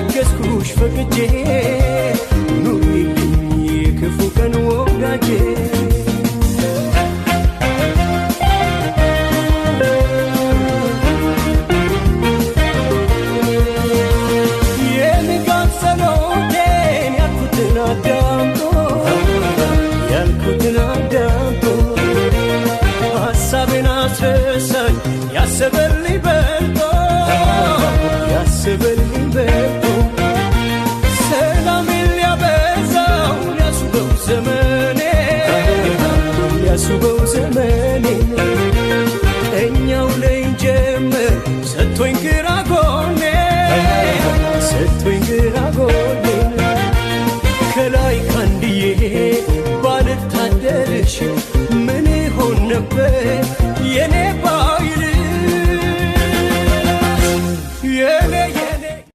ለገስኩሽ ፈቅጄ ኑሪልኝ ክፉ ቀን ወዳጄ ያሰበልኝ በልጦ ሰላሜን ሊያበዛው ሊያስውበው ዘመኔ እኛው ላይ ጀመር ሰጥቶኝ ግራ ጎኔ